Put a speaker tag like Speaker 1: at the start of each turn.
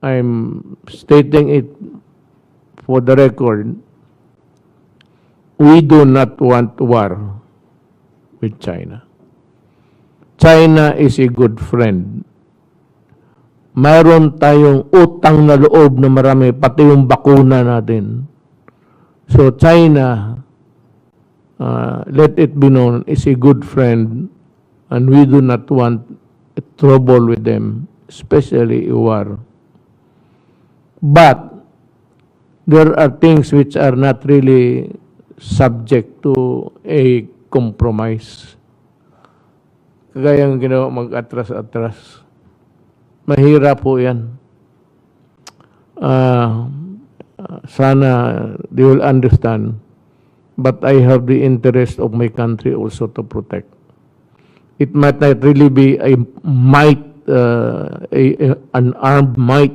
Speaker 1: I'm stating it for the record, we do not want war with China. China is a good friend. Mayroon tayong utang na loob na marami, pati yung bakuna natin. So China, let it be known, is a good friend, and we do not want trouble with them, especially a war. But there are things which are not really subject to a compromise. Kagaya ng ginawa mag-atras-atras. Mahirap po yan. Sana they will understand. But I have the interest of my country also to protect. It might not really be a might, an armed might